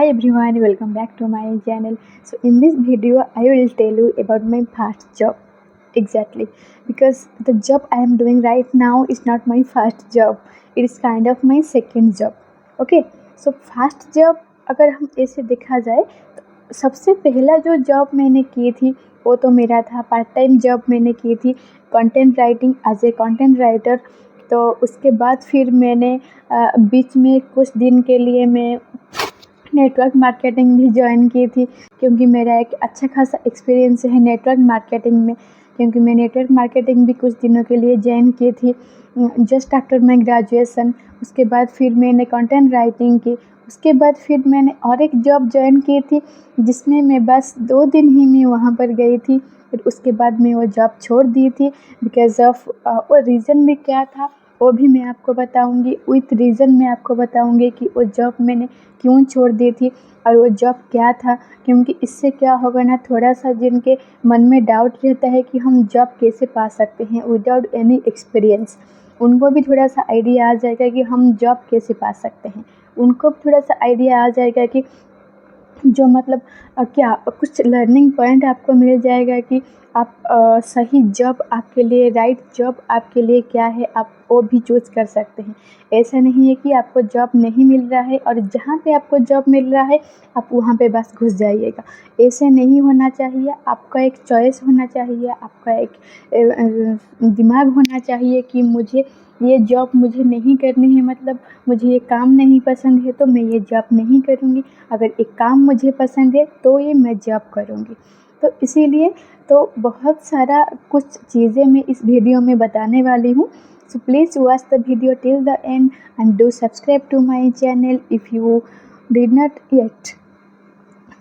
Hi everyone, welcome back to my channel. So in this video I will tell you about my first job. Exactly, because the job I am doing right now is not my first job. It is kind of my second job. Okay, so first job अगर हम ऐसे देखा जाए तो सबसे पहला जो job मैंने की थी वो तो मेरा था पार्ट टाइम जॉब मैंने की थी content writing as a content writer. तो उसके बाद फिर मैंने बीच में कुछ दिन के लिए मैं नेटवर्क मार्केटिंग भी ज्वाइन की थी, क्योंकि मेरा एक अच्छा खासा एक्सपीरियंस है नेटवर्क मार्केटिंग में। क्योंकि मैं नेटवर्क मार्केटिंग भी कुछ दिनों के लिए ज्वाइन की थी जस्ट आफ्टर माई ग्रेजुएसन। उसके बाद फिर मैंने कंटेंट राइटिंग की। उसके बाद फिर मैंने और एक जॉब ज्वाइन की थी जिसमें मैं बस 2 दिन ही मैं वहाँ पर गई थी। फिर उसके बाद मैं वो जॉब छोड़ दी थी बिकॉज़ ऑफ वो रीज़न भी क्या था वो भी मैं आपको बताऊंगी। विथ रीज़न मैं आपको बताऊंगी कि वो जॉब मैंने क्यों छोड़ दी थी और वो जॉब क्या था। क्योंकि इससे क्या होगा ना, थोड़ा सा जिनके मन में डाउट रहता है कि हम जॉब कैसे पा सकते हैं विदाउट एनी एक्सपीरियंस, उनको भी थोड़ा सा आइडिया आ जाएगा कि हम जॉब कैसे पा सकते हैं। उनको भी थोड़ा सा आइडिया आ जाएगा कि जो मतलब क्या कुछ लर्निंग पॉइंट आपको मिल जाएगा कि आप सही जॉब आपके लिए, राइट जॉब आपके लिए क्या है, आप वो भी चूज़ कर सकते हैं। ऐसा नहीं है कि आपको जॉब नहीं मिल रहा है और जहाँ पे आपको जॉब मिल रहा है आप वहाँ पे बस घुस जाइएगा। ऐसे नहीं होना चाहिए। आपका एक चॉइस होना चाहिए, आपका एक दिमाग होना चाहिए कि मुझे ये जॉब मुझे नहीं करनी है, मतलब मुझे ये काम नहीं पसंद है तो मैं ये जॉब नहीं करूँगी। अगर एक काम मुझे पसंद है तो ये मैं जॉब करूँगी। तो इसीलिए तो बहुत सारा कुछ चीज़ें मैं इस वीडियो में बताने वाली हूँ। So please watch the video till the end and do subscribe to my channel if you did not yet.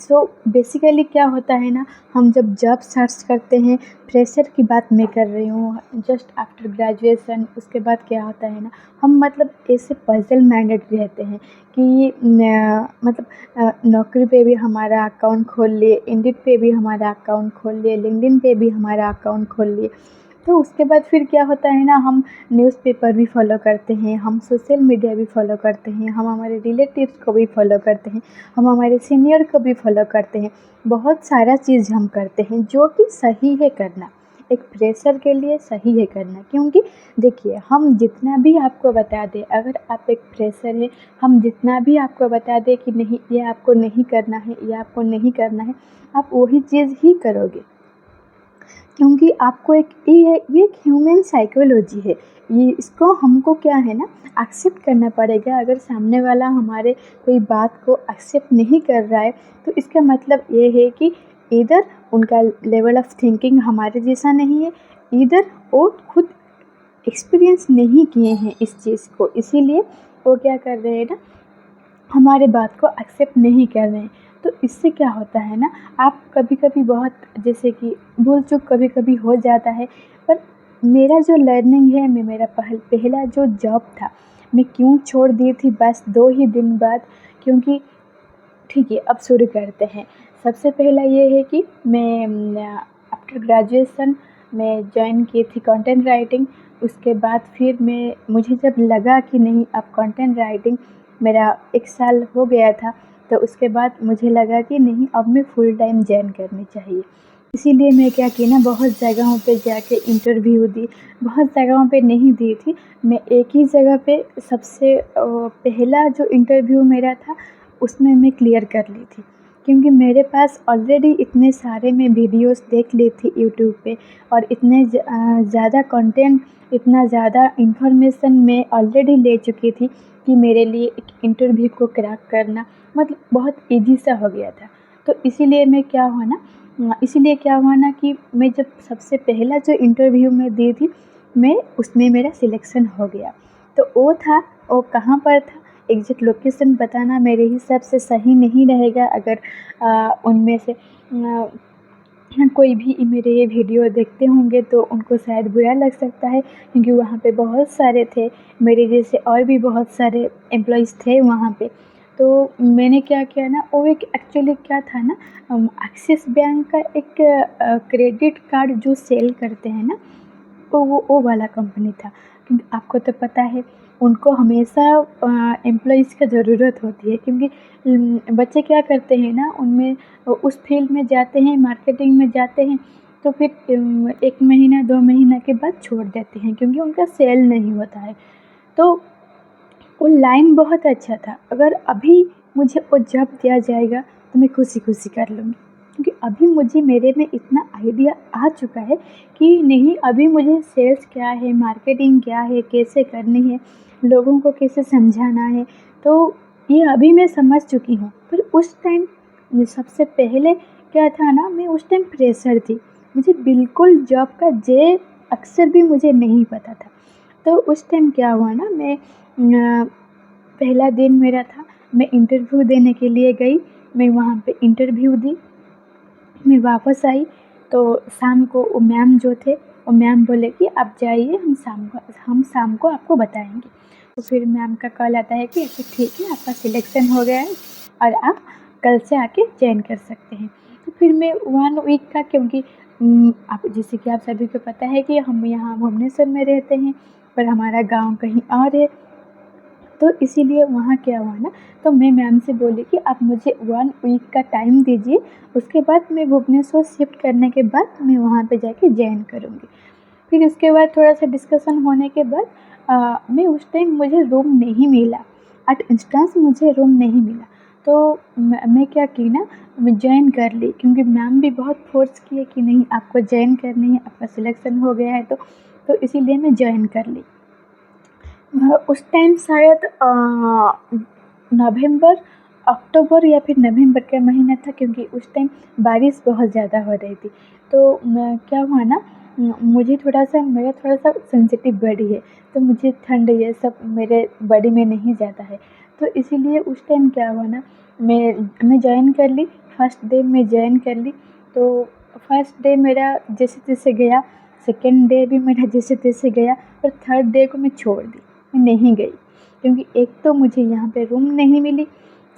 So basically क्या होता है ना, हम जब जॉब सर्च करते हैं, फ्रेशर की बात मैं कर रही हूँ जस्ट आफ्टर ग्रेजुएसन। उसके बाद क्या होता है ना, हम मतलब ऐसे पजल माइंडेड रहते हैं कि नौकरी पे भी हमारा अकाउंट खोल लिए, इंडिड पे भी हमारा अकाउंट खोल लिए, लिंक्डइन पे भी हमारा अकाउंट खोल लिए। तो उसके बाद फिर क्या होता है ना, हम न्यूज़पेपर भी फॉलो करते हैं, हम सोशल मीडिया भी फॉलो करते हैं, हम हमारे रिलेटिव्स को भी फॉलो करते हैं, हम हमारे सीनियर को भी फॉलो करते हैं। बहुत सारा चीज़ हम करते हैं जो कि सही है करना, एक फ्रेशर के लिए सही है करना। क्योंकि देखिए, हम जितना भी आपको बता दें, अगर आप एक फ्रेशर हैं, हम जितना भी आपको बता दें कि नहीं ये आपको नहीं करना है, ये आपको नहीं करना है, आप वही चीज़ ही करोगे। क्योंकि आपको ये एक ह्यूमन साइकोलॉजी है। ये इसको हमको क्या है ना, एक्सेप्ट करना पड़ेगा। अगर सामने वाला हमारे कोई बात को एक्सेप्ट नहीं कर रहा है तो इसका मतलब ये है कि इधर उनका लेवल ऑफ थिंकिंग हमारे जैसा नहीं है, इधर वो खुद एक्सपीरियंस नहीं किए हैं इस चीज़ को, इसीलिए वो क्या कर रहे हैं ना, हमारे बात को एक्सेप्ट नहीं कर रहे हैं। तो इससे क्या होता है ना, आप कभी कभी बहुत जैसे कि भूल चूक कभी कभी हो जाता है। पर मेरा जो लर्निंग है, मेरा पहला जो जॉब था, मैं क्यों छोड़ दी थी बस 2 ही दिन बाद। क्योंकि ठीक है, अब शुरू करते हैं। सबसे पहला ये है कि मैं आफ्टर ग्रेजुएसन मैं ज्वाइन की थी कंटेंट राइटिंग। उसके बाद फिर मुझे जब लगा कि नहीं, अब कंटेंट राइटिंग मेरा 1 साल हो गया था, तो उसके बाद मुझे लगा कि नहीं, अब मैं फुल टाइम ज्वाइन करनी चाहिए। इसीलिए मैं क्या की ना, बहुत जगहों पे जाके इंटरव्यू दी, बहुत जगहों पे नहीं दी थी। मैं एक ही जगह पे सबसे पहला जो इंटरव्यू मेरा था उसमें मैं क्लियर कर ली थी। क्योंकि मेरे पास ऑलरेडी इतने सारे मैं वीडियोस देख ली थी यूट्यूब पे, और इतने ज़्यादा कंटेंट, इतना ज़्यादा इन्फॉर्मेशन मैं ऑलरेडी ले चुकी थी कि मेरे लिए एक इंटरव्यू को क्रैक करना मतलब बहुत ईजी सा हो गया था। तो इसीलिए क्या हुआ ना कि मैं जब सबसे पहला जो इंटरव्यू मैं दी थी, मैं उसमें मेरा सिलेक्शन हो गया। तो वो कहाँ पर था, एग्जैक्ट लोकेशन बताना मेरे हिसाब से सही नहीं रहेगा। अगर उनमें से कोई भी मेरे ये वीडियो देखते होंगे तो उनको शायद बुरा लग सकता है, क्योंकि वहाँ पे बहुत सारे थे मेरे जैसे, और भी बहुत सारे एम्प्लॉइज़ थे वहाँ पे। तो मैंने क्या किया ना, वो एक एक्चुअली क्या था ना, एक्सिस बैंक का एक क्रेडिट कार्ड जो सेल करते हैं ना, वो वाला कंपनी था। क्योंकि आपको तो पता है उनको हमेशा एम्प्लॉइज़ की ज़रूरत होती है, क्योंकि बच्चे क्या करते हैं ना, उनमें उस फील्ड में जाते हैं, मार्केटिंग में जाते हैं, तो फिर 1 महीना 2 महीना के बाद छोड़ देते हैं, क्योंकि उनका सेल नहीं होता है। तो वो लाइन बहुत अच्छा था, अगर अभी मुझे वो जॉब दिया जाएगा तो मैं खुशी-खुशी कर लूँगी, क्योंकि अभी मुझे मेरे में इतना आइडिया आ चुका है कि नहीं, अभी मुझे सेल्स क्या है, मार्केटिंग क्या है, कैसे करनी है, लोगों को कैसे समझाना है, तो ये अभी मैं समझ चुकी हूँ। पर उस टाइम सबसे पहले क्या था ना, मैं उस टाइम फ्रेशर थी, मुझे बिल्कुल जॉब का जे अक्षर भी मुझे नहीं पता था। तो उस टाइम क्या हुआ ना, पहला दिन मेरा था, मैं इंटरव्यू देने के लिए गई, मैं वहाँ पे इंटरव्यू दी, मैं वापस आई, तो शाम को वो मैम जो थे, वो मैम बोले कि आप जाइए, हम शाम को आपको बताएँगे। तो फिर मैम का कॉल आता है कि अच्छा ठीक है, आपका सिलेक्शन हो गया है और आप कल से आके जॉइन कर सकते हैं। तो फिर मैं 1 वीक का, क्योंकि आप जैसे कि आप सभी को पता है कि हम यहाँ भुवनेश्वर में रहते हैं, पर हमारा गाँव कहीं और है। तो इसीलिए वहाँ क्या हुआ ना, तो मैं मैम से बोली कि आप मुझे 1 वीक का टाइम दीजिए, उसके बाद मैं भुवनेश्वर शिफ्ट करने के बाद मैं वहाँ पे जाके जॉइन करूँगी। फिर उसके बाद थोड़ा-सा डिस्कशन होने के बाद मैं उस टाइम मुझे रूम नहीं मिला, एट इंस्टेंस मुझे रूम नहीं मिला। तो मैं क्या की ना, मैं जॉइन कर ली, क्योंकि मैम भी बहुत फ़ोर्स किए कि नहीं, आपको जॉइन करनी है, आपका सिलेक्शन हो गया है, तो इसीलिए मैं जॉइन कर ली। उस टाइम शायद नवंबर, अक्टूबर या फिर नवंबर का महीना था, क्योंकि उस टाइम बारिश बहुत ज़्यादा हो रही थी। तो क्या हुआ ना, मुझे मेरा थोड़ा-सा सेंसिटिव बॉडी है, तो मुझे ठंड ये सब मेरे बॉडी में नहीं जाता है। तो इसीलिए उस टाइम क्या हुआ ना, मैं जॉइन कर ली, फर्स्ट डे मैं जॉइन कर ली। तो फर्स्ट डे मेरा जैसे-तैसे गया, सेकंड डे भी मेरा जैसे-तैसे गया, और थर्ड डे को मैं छोड़ दी, मैं नहीं गई, क्योंकि एक तो मुझे यहाँ पे रूम नहीं मिली,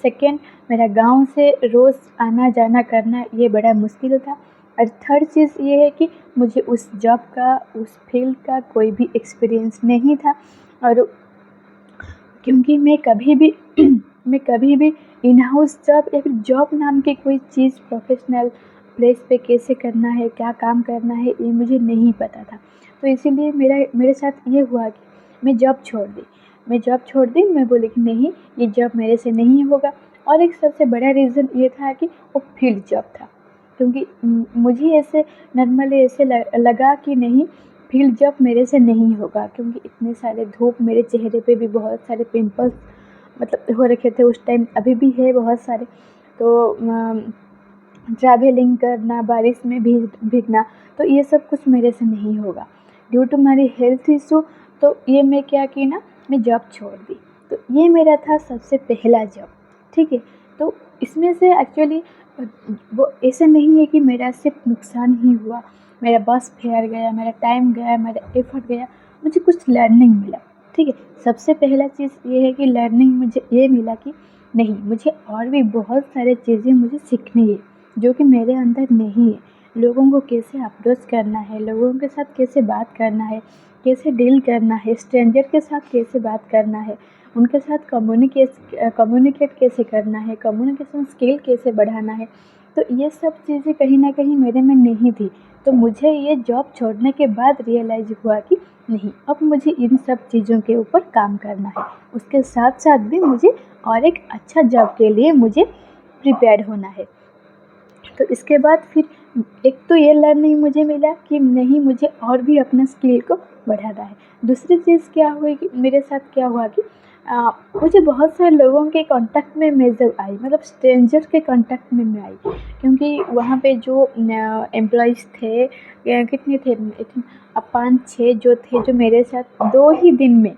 सेकंड मेरा गाँव से रोज़ आना-जाना करना ये बड़ा मुश्किल था, और थर्ड चीज़ ये है कि मुझे उस जॉब का, उस फील्ड का कोई भी एक्सपीरियंस नहीं था। और क्योंकि मैं कभी भी इन हाउस जॉब या फिर जॉब नाम की कोई चीज़ प्रोफ़ेशनल प्लेस पे कैसे करना है, क्या काम करना है, ये मुझे नहीं पता था। तो इसीलिए मेरे साथ ये हुआ कि मैं जॉब छोड़ दी। मैं बोली कि नहीं, ये जॉब मेरे से नहीं होगा। और एक सबसे बड़ा रीज़न ये था कि वो फील्ड जॉब था, क्योंकि मुझे ऐसे नॉर्मली ऐसे लगा कि नहीं, फील्ड जॉब मेरे से नहीं होगा, क्योंकि इतने सारे धूप, मेरे चेहरे पे भी बहुत सारे पिंपल्स मतलब हो रखे थे उस टाइम, अभी भी है बहुत सारे। तो ट्रैवलिंग करना, बारिश में भीगना, तो ये सब कुछ मेरे से नहीं होगा। ड्यू टू मेरी हेल्थ इशू, तो ये मैं क्या की ना, मैं जॉब छोड़ दी। तो ये मेरा था सबसे पहला जॉब, ठीक है। तो इसमें से एक्चुअली वो ऐसा नहीं है कि मेरा सिर्फ नुकसान ही हुआ, मेरा बस फेयर गया, मेरा टाइम गया, मेरा एफर्ट गया, मुझे कुछ लर्निंग मिला, ठीक है। सबसे पहला चीज़ ये है कि लर्निंग मुझे ये मिला कि नहीं, मुझे और भी बहुत सारी चीज़ें मुझे सीखनी है, जो कि मेरे अंदर नहीं है। लोगों को कैसे अप्रोच करना है, लोगों के साथ कैसे बात करना है, कैसे डील करना है, स्ट्रेंजर के साथ कैसे बात करना है, उनके साथ कम्युनिकेट कैसे करना है, कम्युनिकेशन स्किल कैसे बढ़ाना है। तो ये सब चीज़ें कहीं न कहीं मेरे में नहीं थी। तो मुझे ये जॉब छोड़ने के बाद रियलाइज़ हुआ कि नहीं, अब मुझे इन सब चीज़ों के ऊपर काम करना है। उसके साथ-साथ भी मुझे और एक अच्छा जॉब के लिए मुझे प्रिपेयर होना है। तो इसके बाद फिर एक तो ये लर्निंग मुझे मिला कि नहीं, मुझे और भी अपना स्किल को बढ़ाना है। दूसरी चीज़ क्या हुई कि मेरे साथ क्या हुआ कि मुझे बहुत सारे लोगों के कॉन्टैक्ट में मैं जब आई, मतलब स्ट्रेंजर के कॉन्टैक्ट में मैं आई, क्योंकि वहाँ पे जो एम्प्लॉइज़ थे, कितने थे, 5-6 जो थे, जो मेरे साथ 2 ही दिन में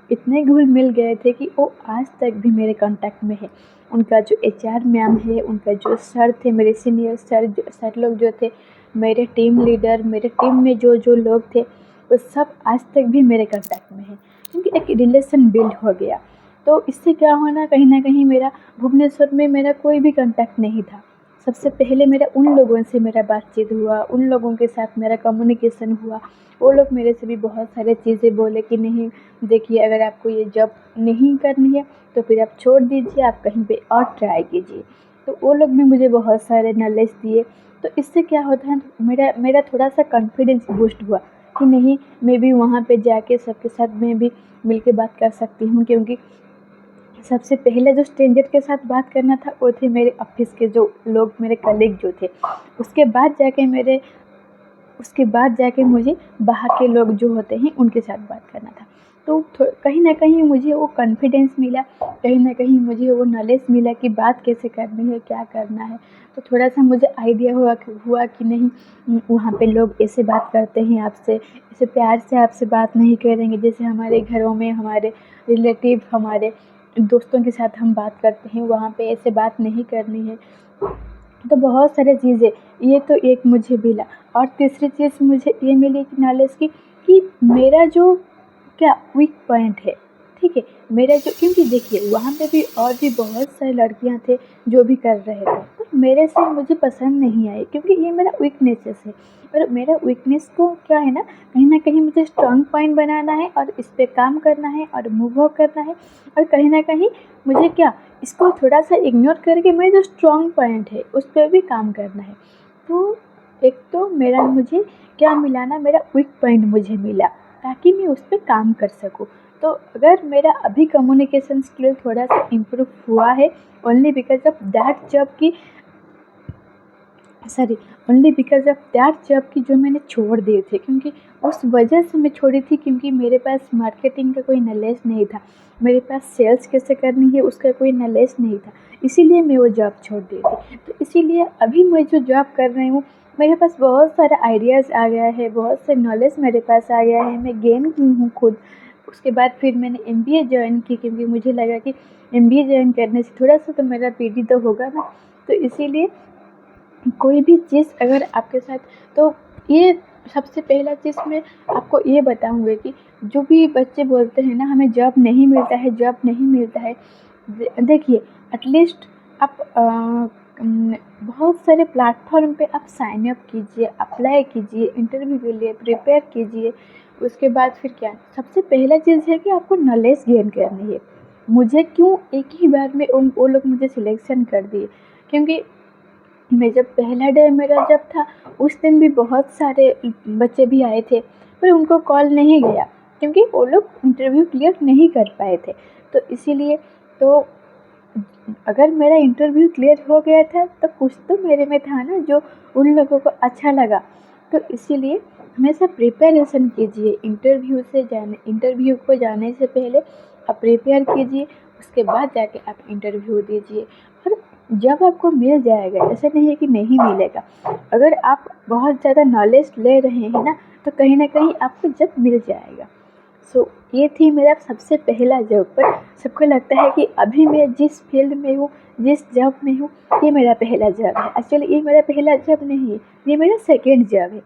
इतने घुल मिल गए थे कि वो आज तक भी मेरे कॉन्टैक्ट में है। उनका जो एचआर मैम है, उनका जो सर थे, मेरे सीनियर सर लोग जो थे, मेरे टीम लीडर, मेरे टीम में जो लोग थे, वो सब आज तक भी मेरे कॉन्टैक्ट में हैं, क्योंकि एक रिलेशन बिल्ड हो गया। तो इससे क्या हुआ ना, कहीं न कहीं मेरा भुवनेश्वर में मेरा कोई भी कॉन्टैक्ट नहीं था। सबसे पहले मेरा उन लोगों से मेरा बातचीत हुआ, उन लोगों के साथ मेरा कम्युनिकेशन हुआ। वो लोग मेरे से भी बहुत सारे चीज़ें बोले कि नहीं, देखिए अगर आपको ये जॉब नहीं करनी है तो फिर आप छोड़ दीजिए, आप कहीं पे और ट्राई कीजिए। तो वो लोग भी मुझे बहुत सारे नॉलेज दिए। तो इससे क्या होता है, मेरा मेरा थोड़ा-सा कॉन्फिडेंस बूस्ट हुआ कि नहीं, मैं भी वहाँ पे जाके सबके साथ मैं भी मिल के बात कर सकती हूँ। क्योंकि सबसे पहले जो स्ट्रेंजर के साथ बात करना था वो थे मेरे ऑफिस के जो लोग, मेरे कलीग जो थे। उसके बाद जाके मेरे उसके बाद जाके मुझे बाहर के लोग जो होते हैं उनके साथ बात करना था। तो कहीं न कहीं मुझे वो कॉन्फिडेंस मिला, कहीं न कहीं मुझे वो नॉलेज मिला कि बात कैसे करनी है, क्या करना है। तो थोड़ा-सा मुझे आइडिया हुआ कि नहीं, वहाँ पे लोग ऐसे बात करते हैं आपसे, ऐसे प्यार से आपसे बात नहीं करेंगे जैसे हमारे घरों में हमारे रिलेटिव, हमारे दोस्तों के साथ हम बात करते हैं, वहाँ पे ऐसे बात नहीं करनी है। तो बहुत सारी चीज़ें, ये तो एक मुझे मिला। और तीसरी चीज़ मुझे ये मिली कि नॉलेज की, कि मेरा जो क्या वीक पॉइंट है, ठीक है? मेरा जो, क्योंकि देखिए वहाँ पे भी और भी बहुत सारी लड़कियाँ थे जो भी कर रहे थे, तो मेरे से मुझे पसंद नहीं आई क्योंकि ये मेरा वीकनेसेस है। और मेरा वीकनेस को क्या है ना, कहीं न कहीं मुझे स्ट्रॉन्ग पॉइंट बनाना है और इस पे काम करना है और मूव ऑन करना है। और कहीं न कहीं मुझे क्या, इसको थोड़ा-सा इग्नोर करके मेरा जो स्ट्रॉन्ग पॉइंट है उस पे भी काम करना है। तो एक तो मेरा मुझे क्या मिला ना, मेरा वीक पॉइंट मुझे मिला ताकि मैं उस पे काम कर सकूँ। तो अगर मेरा अभी कम्युनिकेशन स्किल थोड़ा-सा इम्प्रूव हुआ है only because of that job की sorry only because of that job की जो मैंने छोड़ दिए थे, क्योंकि उस वजह से मैं छोड़ी थी क्योंकि मेरे पास मार्केटिंग का कोई नॉलेज नहीं था, मेरे पास सेल्स कैसे करनी है उसका कोई नॉलेज नहीं था, इसीलिए मैं वो जॉब छोड़ दी थी। तो इसीलिए अभी मैं जो जॉब कर रही हूँ, मेरे पास बहुत सारा आइडियाज़ आ गया है, बहुत से नॉलेज मेरे पास आ गया है, मैं गेन की हूँ खुद। उसके बाद फिर मैंने एमबीए जॉइन की क्योंकि मुझे लगा कि एमबीए जॉइन करने से थोड़ा-सा तो मेरा पीडी तो होगा ना, तो इसीलिए कोई भी चीज़ अगर आपके साथ, तो ये सबसे पहला चीज़ मैं आपको ये बताऊँगी कि जो भी बच्चे बोलते हैं ना हमें जॉब नहीं मिलता है, जॉब नहीं मिलता है, देखिए एटलीस्ट आप बहुत सारे प्लेटफॉर्म पे आप साइन अप कीजिए, अप्लाई कीजिए, इंटरव्यू के लिए प्रिपेयर कीजिए। उसके बाद फिर क्या, सबसे पहला चीज़ है कि आपको नॉलेज गेन करनी है। मुझे क्यों एक ही बार में वो लोग मुझे सिलेक्शन कर दिए, क्योंकि मैं जब पहला डे मेरा जब था उस दिन भी बहुत सारे बच्चे भी आए थे, पर उनको कॉल नहीं गया क्योंकि वो लोग इंटरव्यू क्लियर नहीं कर पाए थे। तो इसीलिए, तो अगर मेरा इंटरव्यू क्लियर हो गया था तो कुछ तो मेरे में था ना जो उन लोगों को अच्छा लगा। तो इसीलिए हमेशा प्रिपरेशन कीजिए, इंटरव्यू को जाने से पहले आप प्रिपेयर कीजिए, उसके बाद जाके आप इंटरव्यू दीजिए। और जब आपको मिल जाएगा, ऐसा नहीं है कि नहीं मिलेगा। अगर आप बहुत ज़्यादा नॉलेज ले रहे हैं ना तो कहीं ना कहीं आपको जब मिल जाएगा। सो ये थी मेरा सबसे पहला जॉब। पर सबको लगता है कि अभी मैं जिस फील्ड में हूँ, जिस जॉब में हूँ, ये मेरा पहला जॉब है। एक्चुअली ये मेरा पहला जॉब नहीं है, ये मेरा सेकेंड जॉब है।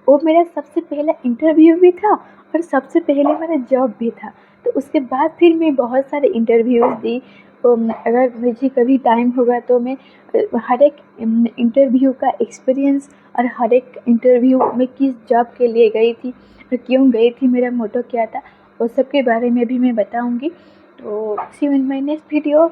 वो मेरा सबसे पहला इंटरव्यू भी था और सबसे पहले मेरा जॉब भी था। तो उसके बाद फिर मैं बहुत सारे इंटरव्यूज़ दी। अगर मुझे कभी टाइम होगा तो मैं हर एक इंटरव्यू का एक्सपीरियंस और हर एक इंटरव्यू में किस जॉब के लिए गई थी और क्यों गई थी, मेरा मोटो क्या था, वो सब के बारे में भी मैं बताऊंगी। तो see you in my next video.